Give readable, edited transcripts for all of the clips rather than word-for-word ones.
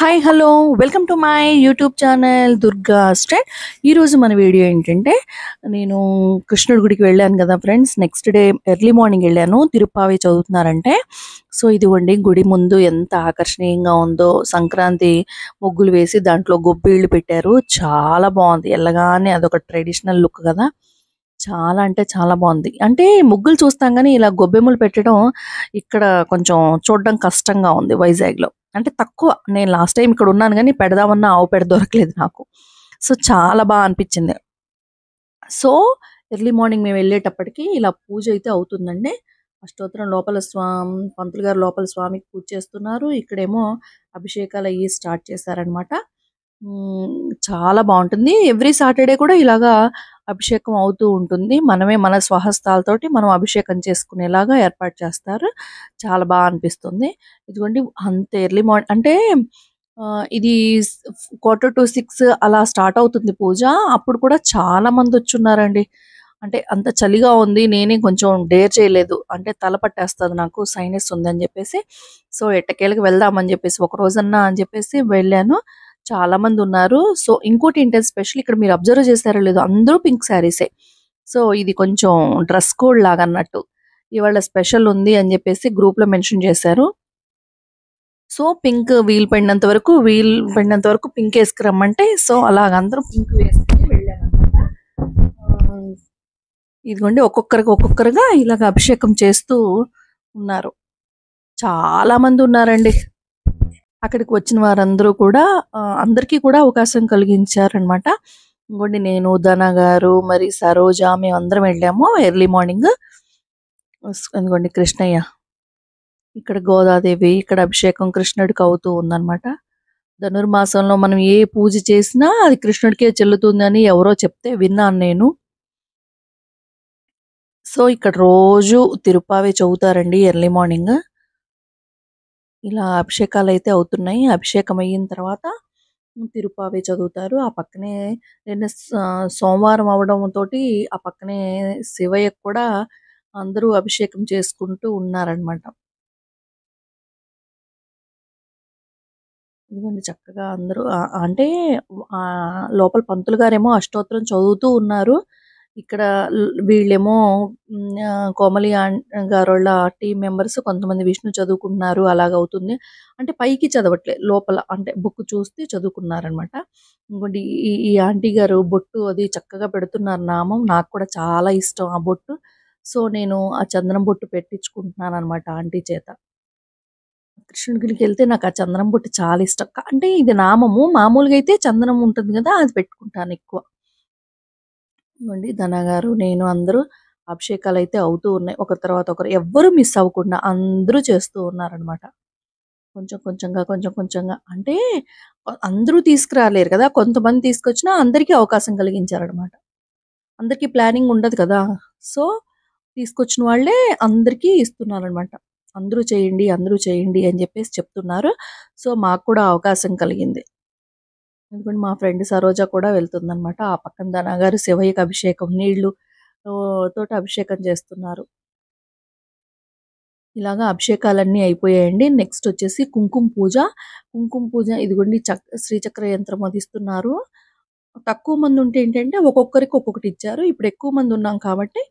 Hi hello welcome to my YouTube channel Durga straight. ఈరోజు మన video ఏంటంటే, నేను కృష్ణుడి గుడికి వెళ్ళాను కదా friends. Next day early morning వెళ్ళాను. తిరుప్పావి చదువుతున్నారంటే, సో ఇదిగోండి గుడి ముందు ఎంత ఆకర్షణీయంగా ఉందో. సంక్రాంతి ముగ్గులు వేసి దాంట్లో గొబ్బిళ్ళు పెట్టారు. చాలా బాగుంది. వెళ్ళగానే అదొక ట్రెడిషనల్ లుక్ కదా, చాలా అంటే చాలా బాగుంది. అంటే ముగ్గులు చూస్తాం కానీ ఇలా గొబ్బెమ్మలు పెట్టడం ఇక్కడ కొంచెం చూడడం కష్టంగా ఉంది వైజాగ్లో. అంటే తక్కువ. నేను లాస్ట్ టైం ఇక్కడ ఉన్నాను కానీ పెడదామన్నా ఆవు పెడ దొరకలేదు నాకు. సో చాలా బాగా అనిపించింది. సో ఎర్లీ మార్నింగ్ మేము వెళ్ళేటప్పటికి ఇలా పూజ అయితే అవుతుందండి. అష్టోత్తరం లోపల పంతులు గారు లోపల స్వామికి పూజ చేస్తున్నారు. ఇక్కడేమో అభిషేకాలు అయ్యి స్టార్ట్ చేశారనమాట. చాలా బాగుంటుంది. ఎవ్రీ సాటర్డే కూడా ఇలాగా అభిషేకం అవుతూ ఉంటుంది. మనమే మన స్వహస్తాలతోటి మనం అభిషేకం చేసుకునేలాగా ఏర్పాటు చేస్తారు. చాలా బాగా అనిపిస్తుంది. ఇదిగోండి అంత ఎర్లీ మార్నింగ్ అంటే ఇది 5:45 అలా స్టార్ట్ అవుతుంది పూజ. అప్పుడు కూడా చాలా మంది వచ్చున్నారండి. అంటే అంత చలిగా ఉంది. నేనే కొంచెం డేర్ చేయలేదు. అంటే తల పట్టేస్తుంది నాకు, సైనస్ ఉందని చెప్పేసి. సో ఎట్టకేలకు వెళ్దామని చెప్పేసి ఒక రోజన్నా అని చెప్పేసి వెళ్ళాను. చాలా మంది ఉన్నారు. సో ఇంకోటి ఏంటంటే స్పెషల్, ఇక్కడ మీరు అబ్జర్వ్ చేశారో లేదో, అందరూ పింక్ శారీసే. సో ఇది కొంచెం డ్రెస్ కోడ్ లాగా అన్నట్టు. ఇవాళ స్పెషల్ ఉంది అని చెప్పేసి గ్రూప్ లో మెన్షన్ చేశారు. సో పింక్ వీలు పడినంత వరకు పింక్ వేసుకురమ్మంటే, సో అలాగ అందరూ పింక్ వేసుకుని వెళ్ళామన్నమాట. ఇదిగోండి ఒక్కొక్కరుగా ఇలాగ అభిషేకం చేస్తూ ఉన్నారు. చాలా మంది ఉన్నారండి. అక్కడికి వచ్చిన వారందరూ కూడా అందరికీ కూడా అవకాశం కలిగించారనమాట. ఇంకోండి నేను, ధన గారు, మరి సరోజ, మేము అందరం వెళ్ళాము ఎర్లీ మార్నింగ్. ఇదిగోండి కృష్ణయ్య, ఇక్కడ గోదాదేవి, ఇక్కడ అభిషేకం కృష్ణుడికి అవుతూ ఉందన్నమాట. ధనుర్మాసంలో మనం ఏ పూజ చేసినా అది కృష్ణుడికే చెల్లుతుందని ఎవరో చెప్తే విన్నాను నేను. సో ఇక్కడ రోజు తిరుప్పావి చదువుతారండి ఎర్లీ మార్నింగ్. ఇలా అభిషేకాలు అయితే అవుతున్నాయి. అభిషేకం అయిన తర్వాత తిరుప్పావి చదువుతారు. ఆ పక్కనే నిన్న సోమవారం అవడం తోటి ఆ పక్కనే శివయ్యకు కూడా అందరూ అభిషేకం చేసుకుంటూ ఉన్నారనమాట. ఇదిగోండి చక్కగా అందరూ అంటే లోపల పంతులు గారేమో అష్టోత్తరం చదువుతూ ఉన్నారు. ఇక్కడ వీళ్ళేమో కోమలి గారోళ్ళ టీం మెంబర్స్ కొంతమంది విష్ణు చదువుకుంటున్నారు. అలాగవుతుంది. అంటే పైకి చదవట్లే, లోపల అంటే బుక్ చూస్తే చదువుకున్నారనమాట. ఇంకోటి ఈ ఆంటీ గారు బొట్టు అది చక్కగా పెడుతున్నారు నామం. నాకు కూడా చాలా ఇష్టం ఆ బొట్టు. సో నేను ఆ చందనం బొట్టు పెట్టించుకుంటున్నాను అనమాట ఆంటీ చేత. కృష్ణుడి గుడికి వెళ్తే నాకు ఆ చందనం బొట్టు చాలా ఇష్టం. అంటే ఇది నామము. మామూలుగా అయితే చందనం ఉంటుంది కదా, అది పెట్టుకుంటాను ఎక్కువ. ఇవ్వండి ధన గారు, నేను అందరూ అభిషేకాలు అయితే అవుతూ ఉన్నాయి. ఒకరి తర్వాత ఒకరు, ఎవ్వరు మిస్ అవ్వకుండా అందరూ చేస్తూ ఉన్నారనమాట. కొంచెం కొంచెంగా అంటే అందరూ తీసుకురాలేరు కదా, కొంతమంది తీసుకొచ్చినా అందరికీ అవకాశం కలిగించారనమాట. అందరికీ ప్లానింగ్ ఉండదు కదా. సో తీసుకొచ్చిన వాళ్ళే అందరికీ ఇస్తున్నారనమాట. అందరూ చేయండి అని చెప్పేసి చెప్తున్నారు. సో మాకు కూడా అవకాశం కలిగింది. ఎందుకంటే మా ఫ్రెండ్ సరోజ కూడా వెళ్తుందనమాట. ఆ పక్కన ధనగారు శివయ్యకి అభిషేకం నీళ్లు తోటి అభిషేకం చేస్తున్నారు. ఇలాగా అభిషేకాలన్నీ అయిపోయాయండి. నెక్స్ట్ వచ్చేసి కుంకుమ పూజ. కుంకుమ పూజ ఇదిగోండి శ్రీచక్ర యంత్రం అది ఇస్తున్నారు. తక్కువ మంది ఉంటే ఏంటంటే ఒక్కొక్కరికి ఒక్కొక్కటి ఇచ్చారు. ఇప్పుడు ఎక్కువ మంది ఉన్నాం కాబట్టి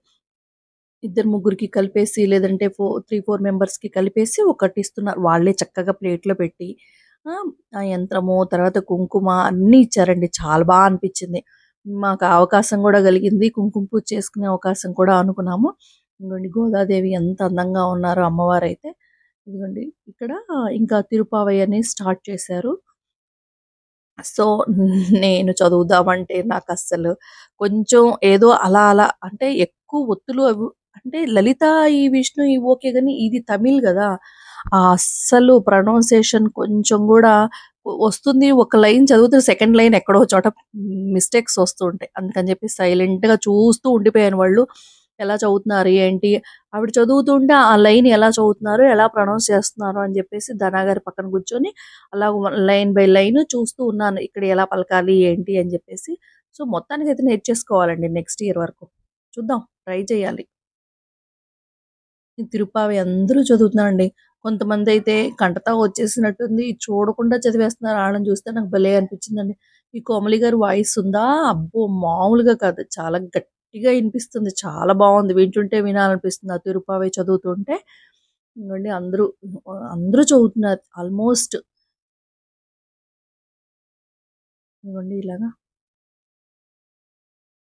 ఇద్దరు ముగ్గురికి కలిపేసి, లేదంటే 3-4 మెంబర్స్కి కలిపేసి ఒకటి ఇస్తున్నారు. వాళ్ళే చక్కగా ప్లేట్లో పెట్టి ఆ యంత్రము, తర్వాత కుంకుమ అన్నీ ఇచ్చారండి. చాలా బాగా అనిపించింది. మాకు ఆ అవకాశం కూడా కలిగింది. కుంకుమ పూజ చేసుకునే అవకాశం కూడా అనుకున్నాము. ఇదిగోండి గోదాదేవి ఎంత అందంగా ఉన్నారో అమ్మవారైతే. ఇదిగోండి ఇక్కడ ఇంకా తిరుపావై అని స్టార్ట్ చేశారు. సో నేను చదువుదామంటే నాకు అస్సలు కొంచెం ఏదో అలా అలా అంటే ఎక్కువ ఒత్తులు అవి, అంటే లలిత ఈ విష్ణు ఈ ఓకే గాని ఇది తమిళ్ కదా, ఆ అస్సలు ప్రొనౌన్సియేషన్ కొంచెం కూడా వస్తుంది. ఒక లైన్ చదివితే సెకండ్ లైన్ ఎక్కడో చోట మిస్టేక్స్ వస్తూ ఉంటాయి. అందుకని చెప్పి సైలెంట్ గా చూస్తూ ఉండిపోయాను. వాళ్ళు ఎలా చదువుతున్నారు ఏంటి, ఆవిడ చదువుతుంటే ఆ లైన్ ఎలా చదువుతున్నారు, ఎలా ప్రొనౌన్స్ చేస్తున్నారు అని చెప్పేసి ధనాగారి పక్కన కూర్చొని అలా లైన్ బై లైన్ చూస్తూ ఉన్నాను. ఇక్కడ ఎలా పలకాలి ఏంటి అని చెప్పేసి. సో మొత్తానికి అయితే నేర్చేసుకోవాలండి నెక్స్ట్ ఇయర్ వరకు. చూద్దాం, ట్రై చేయాలి. ఈ తిరుప్పావి అందరూ చదువుతున్నారండి. కొంతమందైతే కంఠతా వచ్చేసినట్టుంది. చూడకుండా చదివేస్తున్నారు. ఆళ్ళని చూస్తే నాకు భలే అనిపించిందండి. ఈ కోమలి గారి వాయిస్ ఉందా? అబ్బో! మామూలుగా కాదు. చాలా గట్టిగా ఇనిపిస్తుంది. చాలా బావుంది. వింటుంటే వినాలనిపిస్తుంది. ఆ తిరుప్పావై చదువుతుంటే. ఇంగోండి అందరూ చదువుతున్నారు ఆల్మోస్ట్. ఇదిగోండి ఇలాగా.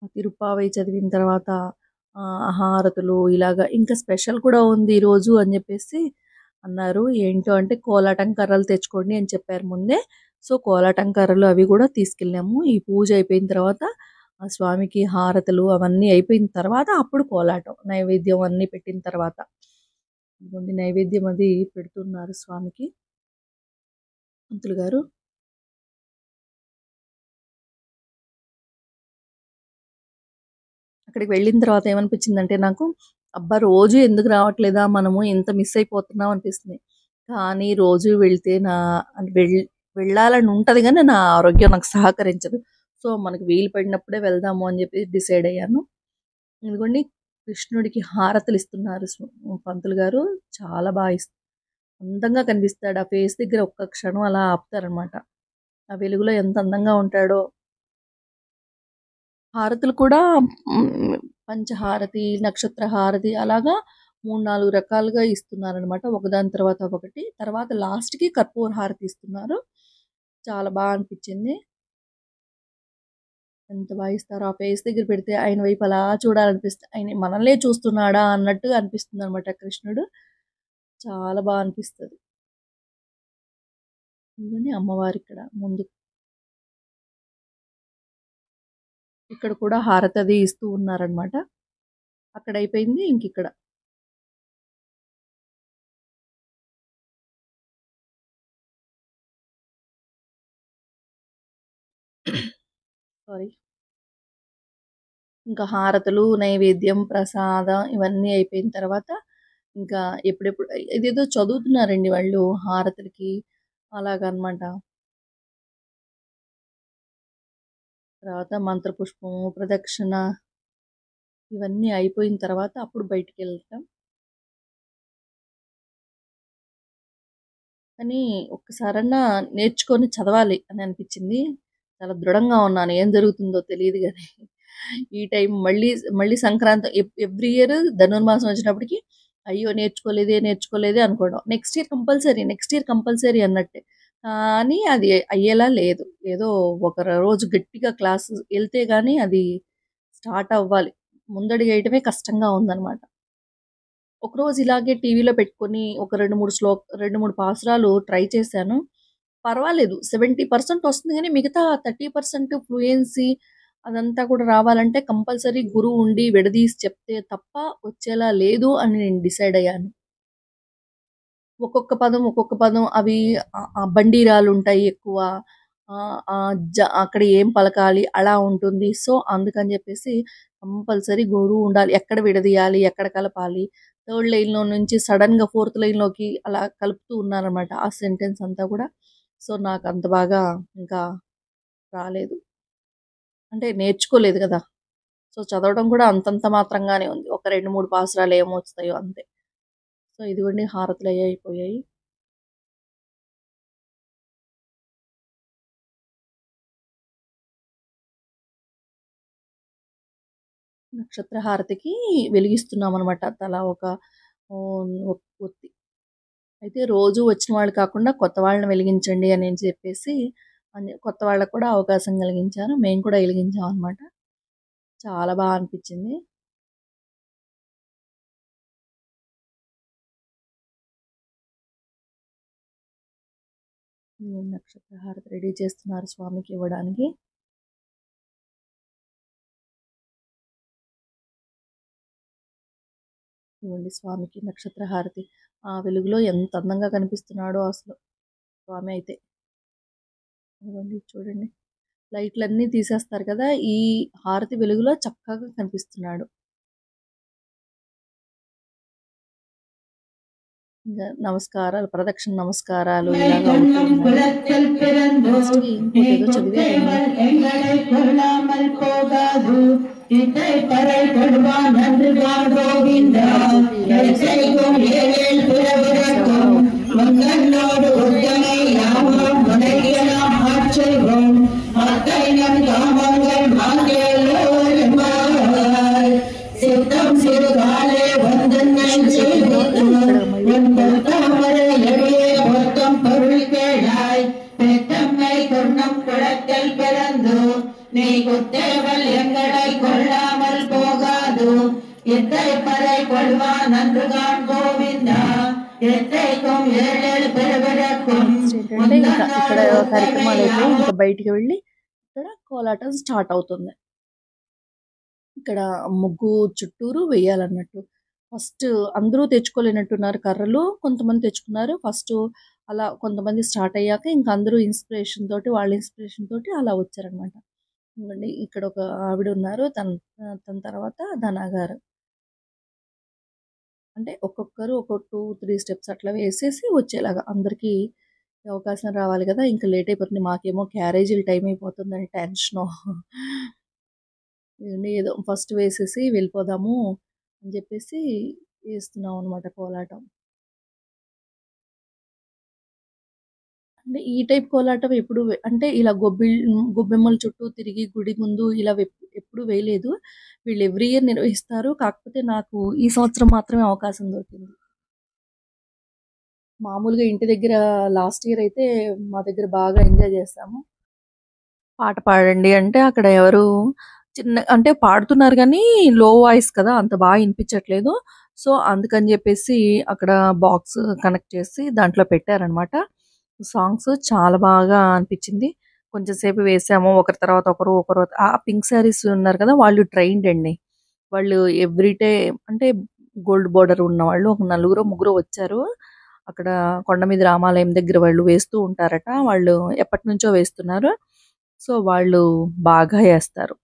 ఆ తిరుప్పావై చదివిన తర్వాత హారతులు ఇలాగా ఇంకా స్పెషల్ కూడా ఉంది ఈరోజు అని చెప్పేసి అన్నారు. ఏంటో అంటే కోలాటం కర్రలు తెచ్చుకోండి అని చెప్పారు ముందే. సో, కోలాటం కర్రలు అవి కూడా తీసుకెళ్ళాము. ఈ పూజ అయిపోయిన తర్వాత ఆ స్వామికి హారతులు అవన్నీ అయిపోయిన తర్వాత అప్పుడు కోలాటం. నైవేద్యం అన్నీ పెట్టిన తర్వాత. ఇదిగోండి నైవేద్యం అది పెడుతున్నారు స్వామికి పంతులు గారు. అక్కడికి వెళ్ళిన తర్వాత ఏమనిపించిందంటే నాకు, అబ్బా! రోజు ఎందుకు రావట్లేదా మనము ఇంత మిస్ అయిపోతున్నాం అనిపిస్తుంది. కానీ రోజు వెళ్తే అంటే వెళ్ళాలని ఉంటది గానీ, నా ఆరోగ్యం నాకు సహకరించదు. సో, మనకు వీలు పడినప్పుడే వెళ్దాము అని చెప్పి డిసైడ్ అయ్యాను. ఇదిగోండి కృష్ణుడికి హారతులిస్తున్నారు పంతులు గారు. చాలా అందంగా కనిపిస్తాడు. ఆ ఫేస్ దగ్గర ఒక్క క్షణం అలా ఆపుతారనమాట. ఆ వెలుగులో ఎంత అందంగా ఉంటాడో. హారతులు కూడా పంచహారతి, నక్షత్ర హారతి అలాగా 3, 4 రకాలుగా ఇస్తున్నారనమాట. ఒకదాని తర్వాత ఒకటి. తర్వాత లాస్ట్‌కి కర్పూర హారతి ఇస్తున్నారు. చాలా అనిపిచ్చింది. ఎంత ఇస్తారో ఆ ఫేస్ దగ్గర పెడితే ఆయన వైపు అలా చూడాలనిపిస్తుంది. ఆయన మనల్నే చూస్తున్నాడా అన్నట్టుగా అనిపిస్తుందనమాట కృష్ణుడు. చాలా అనిపిస్తది. ఇదిగోండి అమ్మవారిక్కడ ముందు. ఇక్కడ కూడా హారతి అది ఇస్తూ ఉన్నారనమాట. అక్కడయిపోయింది. ఇంకిక్కడ. సారీ. ఇంకా హారతులు, నైవేద్యం, ప్రసాదం ఇవన్నీ అయిపోయిన తర్వాత ఇంకా ఎప్పుడెప్పుడు ఇదేదో చదువుతున్నారండి వాళ్ళు హారతులకి అలాగనమాట. తర్వాత మంత్రపుష్పము, ప్రదక్షిణ ఇవన్నీ అయిపోయిన తర్వాత అప్పుడు బయటికెళ్తాం. కానీ ఒక్కసారన్నా నేర్చుకొని చదవాలి అని అనిపించింది. చాలా దృఢంగా ఉన్నాను. ఏం జరుగుతుందో తెలీదు గానీ. ఈ టైం మళ్ళీ మళ్ళీ సంక్రాంతి ఎవ్రీ ఇయర్ ధనుర్మాసం వచ్చినప్పటికి అయ్యో! నేర్చుకోలేదే అనుకోవడం. నెక్స్ట్ ఇయర్ కంపల్సరీ అన్నట్టే. కానీ అది అయ్యేలా లేదు. ఏదో ఒక రోజు గట్టిగా క్లాస్ ఎళ్తే గానీ అది స్టార్ట్ అవ్వాలి. ముందడుగేయటమే కష్టంగా ఉందనమాట. ఒకరోజు ఇలాగే టీవీలో పెట్టుకొని ఒక 2, 3 పాసురాలు ట్రై చేశాను. పర్వాలేదు. 70% వస్తుంది గానీ, మిగతా 30% ఫ్లూయెన్సీ అదంతా కూడా రావాలంటే కంపల్సరీ గురువు ఉండి విడదీసి చెప్తే తప్ప వచ్చేలా లేదు అని నేను డిసైడ్ అయ్యాను. ఒక్కొక్క పదం అవి బండీరాలుంటాయి ఎక్కువ. అక్కడ ఏం పలకాలి అలా ఉంటుంది. సో, అందుకని జెప్పేసి కంపల్సరీ గురువు ఉండాలి. ఎక్కడ విడదీయాలి, ఎక్కడ కలపాలి, థర్డ్ లైన్‌లో నుంచి సడెన్‌గా ఫోర్త్ లైన్‌లోకి అలా కలుపుతూ ఉన్నారనమాట. ఆ సెంటెన్స్ అంతా కూడా. సో, నాకంత బాగా ఇంకా రాలేదు. అంటే నేర్చుకోలేదు గదా! సో, చదవడం కూడా అంతంత మాత్రంగానే ఉంది. ఒక 2, 3 పాసురాలు ఏమొస్తాయో అంతే. సో, ఇదిగోండి హారతులయ్యి అయిపోయాయి. నక్షత్ర హారతికి వెలిగిస్తున్నామనమాట. తలా ఒక ఒత్తి. అయితే రోజు వచ్చిన వాళ్ళు కాకుండా కొత్త వాళ్ళని వెలిగించండి అని చెప్పేసి కొత్త వాళ్ళకి కూడా అవకాశం కలిగించారు. మేము కూడా ఎలిగించామనమాట. చాలా అనిపిచ్చింది. నక్షత్ర హారతి రెడీ చేస్తున్నారు స్వామికి ఇవ్వడానికి. ఇవ్వండి స్వామికి నక్షత్ర హారతి. ఆ వెలుగులో ఎంత అందంగా కనిపిస్తున్నాడో అసలు స్వామి అయితే. ఇదిగోండి చూడండి. లైట్‌లన్నీ తీసేస్తారు కదా! ఈ హారతి వెలుగులో చక్కగా కనిపిస్తున్నాడు. నమస్కారాలు, ప్రదక్షిణ నమస్కారాలు ఇలాగ లాస్ట్‌కి ఇంకోటేదో చదివారండి. பிறந்தாய் பெத்தம்மை கொன்னும் குளத்தில் பிறந்து நீ குத்தேவல் எங்களை கொள்ளாமல் போகாது எத்தை பறை கொள்வான் நன்று காண் கோவிந்தா ఎత్తైకం ఏడేడు పెరబెరకం ఏంటంటే ఇంకా ఇక్కడ కార్యక్రమాలు అయిపోయి ఇంకా బయటికి వెళ్ళి ఇక్కడ కోలాటం స్టార్ట్ అవుతుంది. ఇక్కడ ముగ్గు చుట్టూరు వేయాలన్నట్టు. ఫస్ట్ అందరూ తెచ్చుకోలేనట్టున్నారు కర్రలు. కొంతమంది తెచ్చుకున్నారు. ఫస్ట్ అలా కొంతమంది స్టార్ట్ అయ్యాక ఇంక అందరూ ఇన్స్పిరేషన్ తోటి వాళ్ళ ఇన్స్పిరేషన్ తోటి అలా వచ్చారనమాట. ఇదిగోండి ఇక్కడ ఒక ఆవిడ ఉన్నారు. తన తర్వాత ధన గారు. అంటే ఒక్కొక్కరు ఒక 2, 3 స్టెప్స్ అట్లా వేసేసి వచ్చేలాగా అందరికీ అవకాశం రావాలి కదా! ఇంకా లేట్ అయిపోతుంది. మాకేమో క్యారేజీలు టైం అయిపోతుందని టెన్షను. ఇవన్నీ ఏదో ఫస్ట్ వేసేసి వెళ్ళిపోదాము అని చెప్పేసి వేస్తున్నాం అనమాట కోలాటం. అంటే ఈ టైప్ కోలాటం ఎప్పుడు అంటే ఇలా గొబ్బెమ్మల చుట్టూ తిరిగి గుడి ముందు ఇలా ఎప్పుడు వేయలేదు. వీళ్ళు ఎవ్రీ ఇయర్ నిర్వహిస్తారు. కాకపోతే నాకు ఈ సంవత్సరం మాత్రమే అవకాశం దొరికింది. మామూలుగా ఇంటి దగ్గర లాస్ట్ ఇయర్ అయితే మా దగ్గర బాగా ఎంజాయ్ చేసాము. పాట పాడండి అంటే అక్కడ ఎవరు చిన్న అంటే పాడుతున్నారు కానీ లో వాయిస్ కదా! అంత బాగా వినిపించట్లేదు. సో, అందుకని చెప్పేసి అక్కడ బాక్స్ కనెక్ట్ చేసి దాంట్లో పెట్టారనమాట. సాంగ్స్ చాలా బాగా అనిపించింది. కొంచెం సేపు వేసాము. ఒకరి తర్వాత ఒకరు, ఆ పింక్ శారీస్ ఉన్నారు కదా! వాళ్ళు ట్రైన్డ్ అండి. వాళ్ళు ఎవ్రీ డే అంటే గోల్డ్ బోర్డర్ ఉన్నవాళ్ళు ఒక నలుగురో, ముగ్గురో వచ్చారు. అక్కడ కొండమీద రామాలయం దగ్గర వాళ్ళు వేస్తూ ఉంటారట. వాళ్ళు ఎప్పటినుంచో వేస్తున్నారు. సో, వాళ్ళు బాగా ఏస్తారు.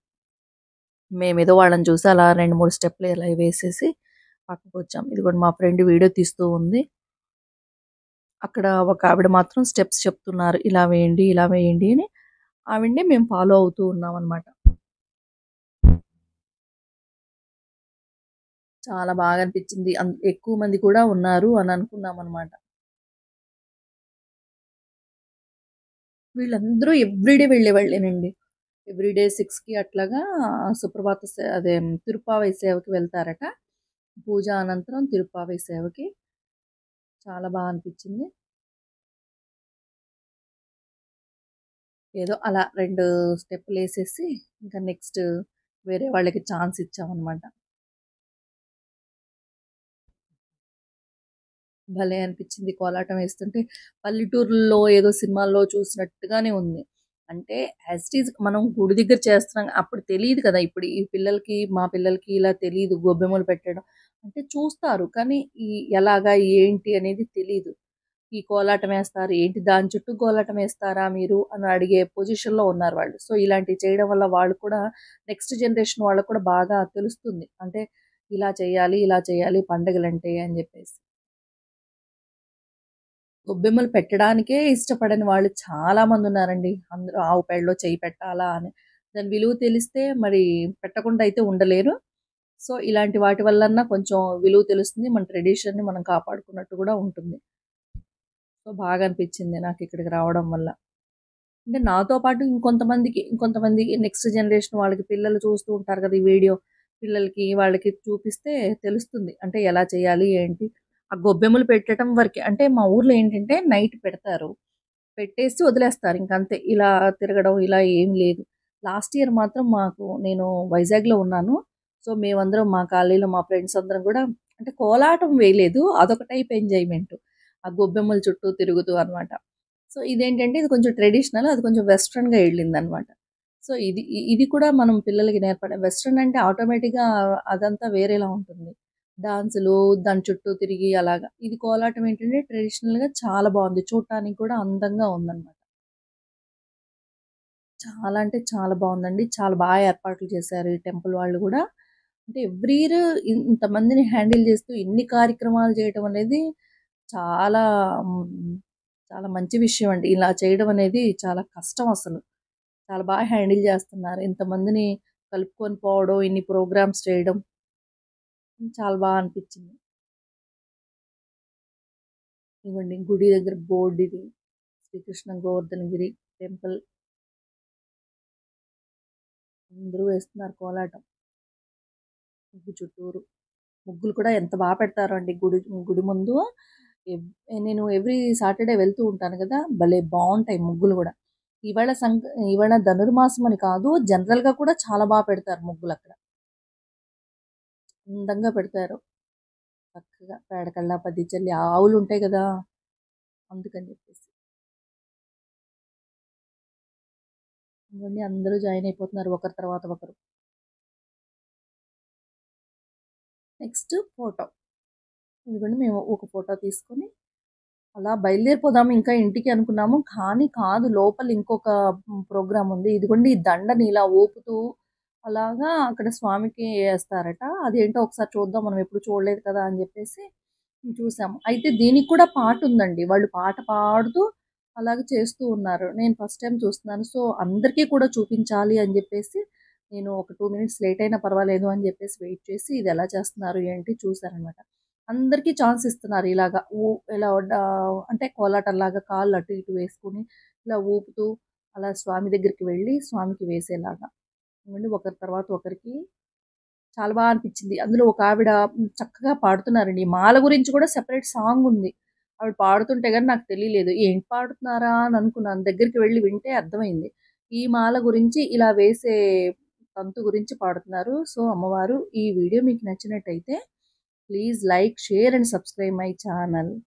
మేమేదో వాళ్ళని చూసి అలా 2, 3 స్టెప్‌లు ఇలా వేసేసి పక్కకొచ్చాం. ఇదిగోండి మా ఫ్రెండ్ వీడియో తీస్తూ ఉంది. అక్కడ ఒక ఆవిడ మాత్రం స్టెప్స్ చెప్తున్నారు. ఇలా వేయండి, ఇలా వేయండి అని. ఆవిడనే మేము ఫాలో అవుతూ ఉన్నామనమాట. చాలా బాగా అనిపించింది. ఎక్కువ మంది కూడా ఉన్నారు అని అనుకున్నామనమాట. వీళ్ళందరూ ఎవ్రీడే వెళ్ళేవాళ్ళేనండి. ఎవ్రీడే 6కి అట్లాగా సుప్రభాత అదే తిరుప్పావై సేవకి వెళ్తారట. పూజ అనంతరం తిరుప్పావై సేవకి. చాలా బా అనిపించింది. ఏదో అలా 2 స్టెప్పులేసేసి ఇంకా నెక్స్ట్ వేరే వాళ్ళకి ఛాన్స్ ఇచ్చామనమాట. భలే అనిపించింది కోలాటం వేస్తుంటే. పల్లెటూరుల్లో ఏదో సినిమాల్లో చూసినట్టుగానే ఉంది. అంటే యాజ్ ఇట్ ఈజ్ మనం గుడి దగ్గర చేస్తున్నాం. అప్పుడు తెలీదు కదా! ఇప్పుడు ఈ పిల్లలకి, మా పిల్లలకి ఇలా తెలీదు గొబ్బెమ్మలు పెట్టడం. అంటే చూస్తారు. కానీ ఈ ఎలాగా, ఏంటి అనేది తెలీదు. ఈ కోలాటం వేస్తారు. ఏంటి దాని చుట్టూ కోలాటం వేస్తారా మీరు అని అడిగే పొజిషన్‌లో ఉన్నారు వాళ్ళు. సో, ఇలాంటివి చేయడం వల్ల వాళ్ళు కూడా నెక్స్ట్ జనరేషన్ వాళ్ళకి కూడా బాగా తెలుస్తుంది. అంటే ఇలా చేయాలి పండుగలంటే అని జెప్పేసి. గొబ్బెమ్మలు పెట్టడానికే ఇష్టపడని వాళ్ళు చాలా మందున్నారండి. అందరూ ఆవు పేడలో చెయ్యి పెట్టాలా అని. దాని విలువ తెలిస్తే మరి పెట్టకుండా అయితే ఉండలేరు. సో, ఇలాంటి వాటి వల్లన్నా కొంచెం విలువ తెలుస్తుంది. మన ట్రెడిషన్‌ని మనం కాపాడుకున్నట్టు గూడా ఉంటుంది. సో, బాగా అనిపిచ్చింది నాకిక్కడికి రావడం వల్ల. అంటే నాతో పాటు ఇంకొంతమంది నెక్స్ట్ జనరేషన్ వాళ్ళకి పిల్లలు చూస్తూ ఉంటారు కదా! ఈ వీడియో. పిల్లలకి వాళ్ళకి చూపిస్తే తెలుస్తుంది. అంటే ఎలా చేయాలి? ఏంటి? ఆ గొబ్బెమ్మలు పెట్టడం వరకే. అంటే మా ఊర్లో ఏంటంటే నైట్ పెడతారు. పెట్టేసి వదిలేస్తారు ఇంకంతే. ఇలా తిరగడం ఇలా ఏం లేదు. లాస్ట్ ఇయర్ మాత్రం నేను వైజాగ్‌లో ఉన్నాను. సో, మేమందరం మా కాలనీలో మా ఫ్రెండ్స్ అందరం గూడా అంటే కోలాటం వేయలేదు. అదొక టైప్ ఎంజాయ్‌మెంట్. ఆ గొబ్బెమ్మల చుట్టూ తిరుగుతూ అనమాట. సో, ఇదేంటంటే ఇది కొంచెం ట్రెడిషనల్. అది కొంచెం వెస్టర్న్‌గా ఎళ్ళిందనమాట. సో, ఇది కూడా మనం పిల్లలకి నేర్పడం. వెస్టర్న్ అంటే ఆటోమేటిక్‌గా అదంతా వేరేలా ఉంటుంది. డాన్సులు, దాని చుట్టూ తిరిగి అలాగా. ఇది కోలాటం ఏంటంటే ట్రెడిషనల్‌గా చాలా బావుంది. చూడటానికి కూడా అందంగా ఉందనమాట. చాలా అంటే చాలా బావుందండి. చాలా బాగా ఏర్పాట్లు చేశారు ఈ టెంపుల్ వాళ్ళు గూడా. అంటే ఎవ్రీ ఇయర్ ఇంతమందిని హ్యాండిల్ చేస్తూ ఇన్ని కార్యక్రమాలు చేయటం అనేది చాలా చాలా మంచి విషయం అండి. ఇలా చేయడం అనేది చాలా కష్టం అసలు. చాలా బాగా హ్యాండిల్ చేస్తున్నారు. ఇంతమందిని కలుపుకొని పోవడం, ఇన్ని ప్రోగ్రామ్స్ చేయడం చాలా బా అనిపిచ్చింది. ఇదిగోండి గుడి దగ్గర బోర్డ్ ఇది. శ్రీకృష్ణ గోవర్ధనగిరి టెంపుల్. అందరూ వేస్తున్నారు కోలాటం. గుడి చుట్టూరు. ముగ్గులు కూడా ఎంత బా పెడతారో అండి గుడి గుడి ముందు. నేను ఎవ్రీ సాటర్డే వెళ్తూ ఉంటాను కదా, భలే బాగుంటాయి ముగ్గులు కూడా. ఇవాళ ధనుర్మాసం అని కాదు, జనరల్ గా కూడా చాలా బాగా పెడతారు ముగ్గులు అక్కడ. అందంగా పెడతారు. చక్కగా పేడకల్లా పదిచల్లి ఆవులు ఉంటాయి కదా, అందుకని చెప్పేసి. ఇవన్నీ అందరూ జాయిన్ అయిపోతున్నారు ఒకరి తర్వాత ఒకరు. Next photo. ఎందుకంటే మేము ఒక ఫోటో తీసుకొని అలా బయలుదేరిపోదాము ఇంకా ఇంటికి అనుకున్నాము, కానీ కాదు, లోపల ఇంకొక ప్రోగ్రామ్ ఉంది. ఇదిగోండి ఈ దండని ఇలా ఊపుతూ అలాగా అక్కడ స్వామికి వేస్తారట. అదేంటో ఒకసారి చూద్దాం, మనం ఎప్పుడు చూడలేదు కదా అని చెప్పేసి చూసాము. అయితే దీనికి కూడా పాట ఉందండి, వాళ్ళు పాట పాడుతూ అలాగే చేస్తూ ఉన్నారు. నేను ఫస్ట్ టైం చూస్తున్నాను. సో అందరికీ కూడా చూపించాలి అని చెప్పేసి నేను ఒక 2 minutes లేట్ అయినా పర్వాలేదు అని చెప్పేసి వెయిట్ చేసి ఇది ఎలా చేస్తున్నారు ఏంటి చూసారనమాట. అందరికీ ఛాన్స్ ఇస్తున్నారు ఇలాగా ఇలా అంటే కోలాటంలాగా కాళ్ళు అటు ఇటు వేసుకుని ఇలా ఊపుతూ అలా స్వామి దగ్గరికి వెళ్ళి స్వామికి వేసేలాగా. ఇవ్వండి ఒకరి తర్వాత ఒకరికి చాలా బాగా అనిపించింది. అందులో ఒక ఆవిడ చక్కగా పాడుతున్నారండి. ఈ మాల గురించి కూడా సెపరేట్ సాంగ్ ఉంది. ఆవిడ పాడుతుంటే గాని నాకు తెలియలేదు. ఏంటి పాడుతున్నారా అని అనుకున్నాను. దగ్గరికి వెళ్లి వింటే అర్థమైంది. ఈ మాల గురించి ఇలా వేసే తంతు గురించి పాడుతున్నారు. సో అమ్మవారు, ఈ వీడియో మీకు నచ్చినట్టయితే please like, share and subscribe my channel.